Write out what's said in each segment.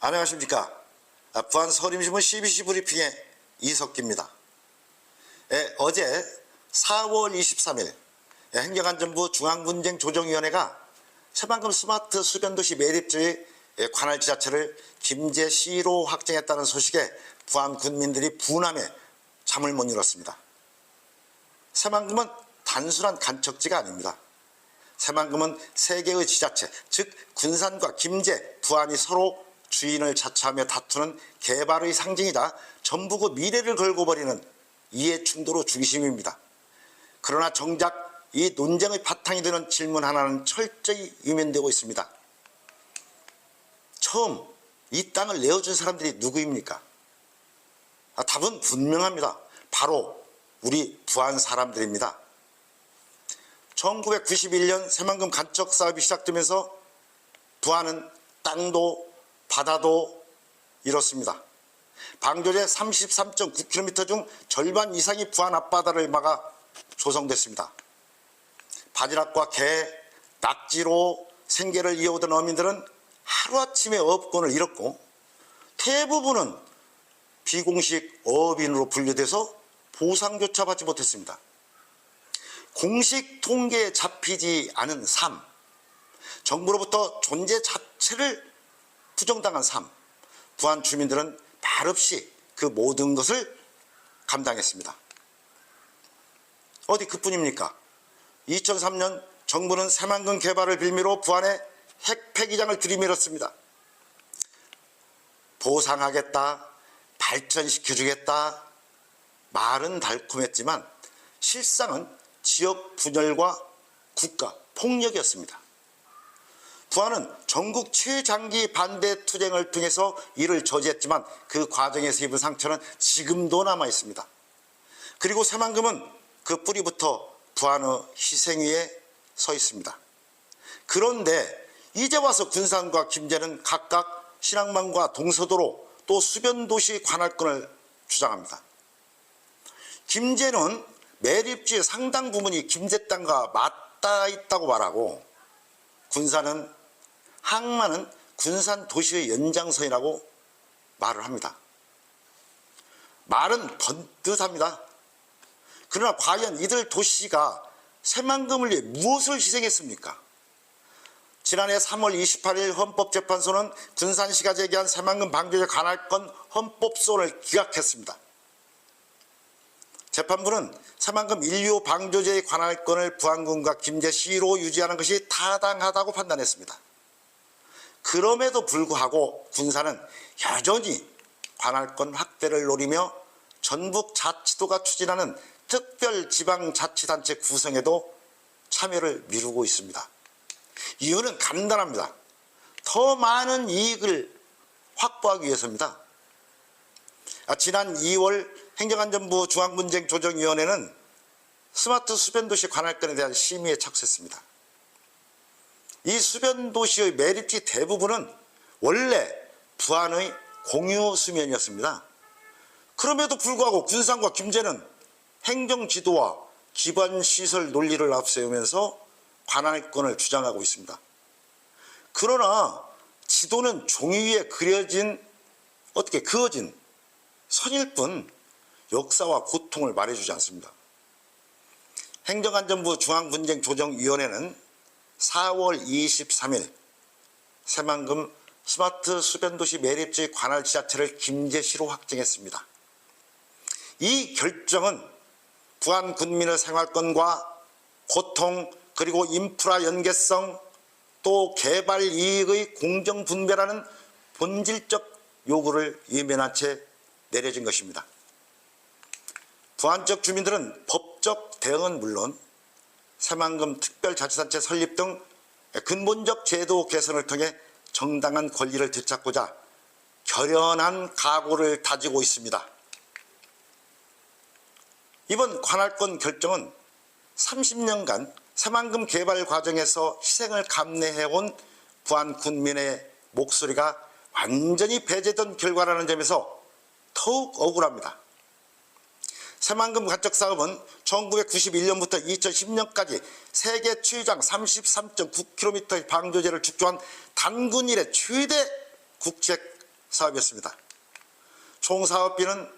안녕하십니까. 부안 서림신문 CBC 브리핑의 이석기입니다. 어제 4월 23일 행정안전부 중앙분쟁조정위원회가 새만금 스마트 수변도시 매립지의 관할 지자체를 김제시로 확정했다는 소식에 부안 군민들이 분함에 잠을 못 이뤘습니다. 새만금은 단순한 간척지가 아닙니다. 새만금은 세 개의 지자체, 즉 군산과 김제, 부안이 서로 주인을 자처하며 다투는 개발의 상징이자 전북의 미래를 걸고 벌이는 이해충돌의 중심입니다. 그러나 정작 이 논쟁의 바탕이 되는 질문 하나는 철저히 외면되고 있습니다. 처음 이 땅을 내어준 사람들이 누구입니까? 답은 분명합니다. 바로 우리 부안 사람들입니다. 1991년 새만금 간척 사업이 시작되면서 부안은 땅도 바다도 잃었습니다. 방조제 33.9km 중 절반 이상이 부안 앞바다를 막아 조성됐습니다. 바지락과 게, 낙지로 생계를 이어오던 어민들은 하루아침에 어업권을 잃었고 대부분은 비공식 어업인으로 분류돼서 보상조차 받지 못했습니다. 공식 통계에 잡히지 않은 삶, 정부로부터 존재 자체를 부정당한 삶, 부안 주민들은 말없이 그 모든 것을 감당했습니다. 어디 그뿐입니까? 2003년 정부는 새만금 개발을 빌미로 부안에 핵 폐기장을 들이밀었습니다. 보상하겠다, 발전시켜주겠다, 말은 달콤했지만 실상은 지역 분열과 국가 폭력이었습니다. 부안은 전국 최장기 반대 투쟁을 통해서 이를 저지했지만 그 과정에서 입은 상처는 지금도 남아 있습니다. 그리고 새만금은 그 뿌리부터 부안의 희생 위에 서 있습니다. 그런데 이제 와서 군산과 김제는 각각 신항만과 동서도로 또 수변도시 관할권을 주장합니다. 김제는 매립지의 상당 부분이 김제 땅과 맞닿아 있다고 말하고 군산은 항만은 군산 도시의 연장선이라고 말을 합니다. 말은 번듯합니다. 그러나 과연 이들 도시가 새만금을 위해 무엇을 희생했습니까? 지난해 3월 28일 헌법재판소는 군산시가 제기한 새만금 방조제 관할권 헌법소원을 기각했습니다. 재판부는 새만금 1호 방조제의 관할권을 부안군과 김제시로 유지하는 것이 타당하다고 판단했습니다. 그럼에도 불구하고 군산은 여전히 관할권 확대를 노리며 전북자치도가 추진하는 특별지방자치단체 구성에도 참여를 미루고 있습니다. 이유는 간단합니다. 더 많은 이익을 확보하기 위해서입니다. 지난 2월 행정안전부 중앙분쟁조정위원회는 스마트 수변도시 관할권에 대한 심의에 착수했습니다. 이 수변도시의 매립지 대부분은 원래 부안의 공유 수면이었습니다. 그럼에도 불구하고 군산과 김제는 행정지도와 기반시설 논리를 앞세우면서 관할권을 주장하고 있습니다. 그러나 지도는 종이 위에 그어진 선일 뿐 역사와 고통을 말해주지 않습니다. 행정안전부 중앙분쟁조정위원회는 4월 23일 새만금 스마트 수변도시 매립지 관할 지자체를 김제시로 확정했습니다. 이 결정은 부안 군민의 생활권과 고통 그리고 인프라 연계성 또 개발 이익의 공정 분배라는 본질적 요구를 외면한 채 내려진 것입니다. 부안 쪽 주민들은 법적 대응은 물론 새만금 특별자치단체 설립 등 근본적 제도 개선을 통해 정당한 권리를 되찾고자 결연한 각오를 다지고 있습니다. 이번 관할권 결정은 30년간 새만금 개발 과정에서 희생을 감내해온 부안 군민의 목소리가 완전히 배제된 결과라는 점에서 더욱 억울합니다. 새만금 간척 사업은 1991년부터 2010년까지 세계 최장 33.9km의 방조제를 축조한 단군 이래 최대 국책 사업이었습니다. 총 사업비는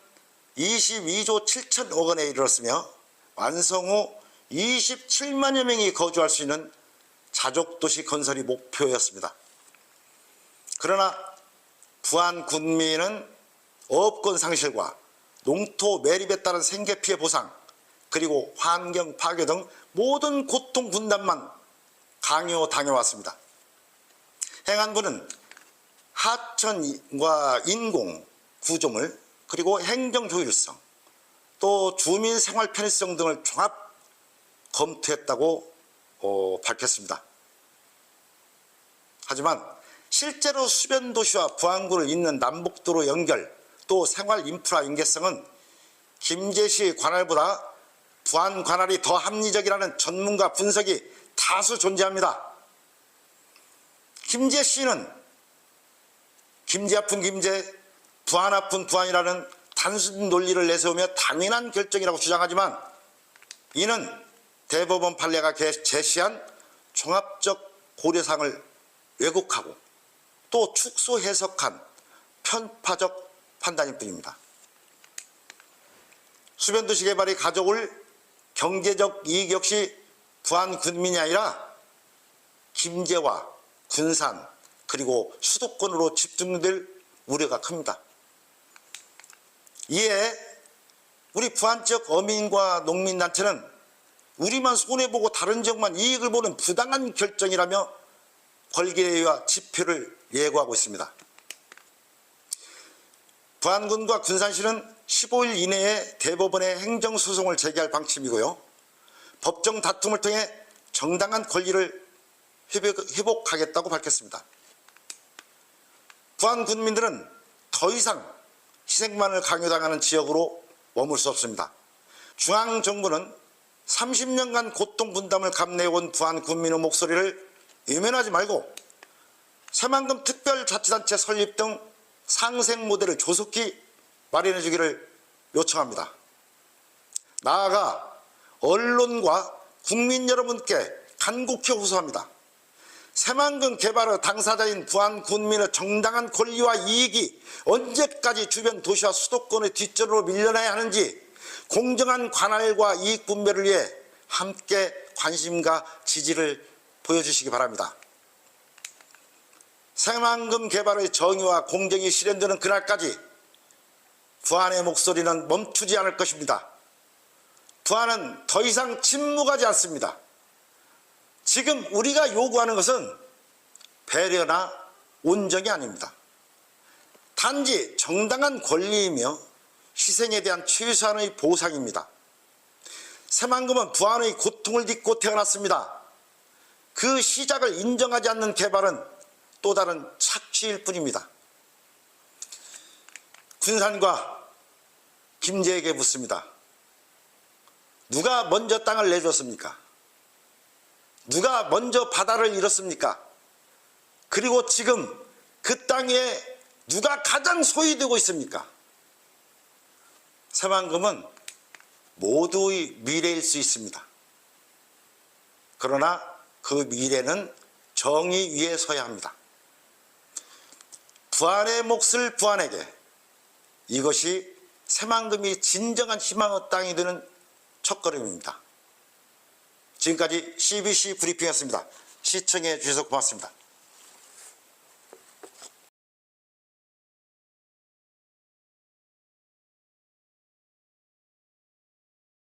22조 7천억 원에 이르렀으며 완성 후 27만여 명이 거주할 수 있는 자족도시 건설이 목표였습니다. 그러나 부안 군민은 어업권 상실과 농토 매립에 따른 생계피해 보상 그리고 환경 파괴 등 모든 고통 분담만 강요당해왔습니다. 행안부는 하천과 인공 구조물 그리고 행정 효율성 또 주민 생활 편의성 등을 종합 검토했다고 밝혔습니다. 하지만 실제로 수변도시와 부안구를 잇는 남북도로 연결 또 생활 인프라 인계성은 김제시 관할보다 부안 관할이 더 합리적이라는 전문가 분석이 다수 존재합니다. 김제시는 김제 아픈 김제, 부안 아픈 부안이라는 단순 논리를 내세우며 당연한 결정이라고 주장하지만 이는 대법원 판례가 제시한 종합적 고려사항을 왜곡하고 또 축소 해석한 편파적 판단일 뿐입니다. 수변도시 개발이 가져올 경제적 이익 역시 부안 군민이 아니라 김제와 군산 그리고 수도권으로 집중될 우려가 큽니다. 이에 우리 부안 지역 어민과 농민단체는 우리만 손해보고 다른 지역만 이익을 보는 부당한 결정이라며 벌기레이와 집회를 예고하고 있습니다. 부안군과 군산시는 15일 이내에 대법원에 행정소송을 제기할 방침이고요. 법정 다툼을 통해 정당한 권리를 회복하겠다고 밝혔습니다. 부안 군민들은 더 이상 희생만을 강요당하는 지역으로 머물 수 없습니다. 중앙정부는 30년간 고통 분담을 감내해온 부안 군민의 목소리를 외면하지 말고 새만금 특별자치단체 설립 등 상생 모델을 조속히 마련해 주기를 요청합니다. 나아가 언론과 국민 여러분께 간곡히 호소합니다. 새만금 개발의 당사자인 부안 군민의 정당한 권리와 이익이 언제까지 주변 도시와 수도권의 뒷전으로 밀려나야 하는지 공정한 관할과 이익 분배를 위해 함께 관심과 지지를 보여주시기 바랍니다. 새만금 개발의 정의와 공정이 실현되는 그날까지 부안의 목소리는 멈추지 않을 것입니다. 부안은 더 이상 침묵하지 않습니다. 지금 우리가 요구하는 것은 배려나 온정이 아닙니다. 단지 정당한 권리이며 희생에 대한 최소한의 보상입니다. 새만금은 부안의 고통을 딛고 태어났습니다. 그 시작을 인정하지 않는 개발은 또 다른 착취일 뿐입니다. 군산과 김제에게 묻습니다. 누가 먼저 땅을 내줬습니까? 누가 먼저 바다를 잃었습니까? 그리고 지금 그 땅에 누가 가장 소유되고 있습니까? 새만금은 모두의 미래일 수 있습니다. 그러나 그 미래는 정의 위에 서야 합니다. 부안의 몫을 부안에게, 이것이 새만금이 진정한 희망의 땅이 되는 첫걸음입니다. 지금까지 CBC 브리핑이었습니다. 시청해 주셔서 고맙습니다.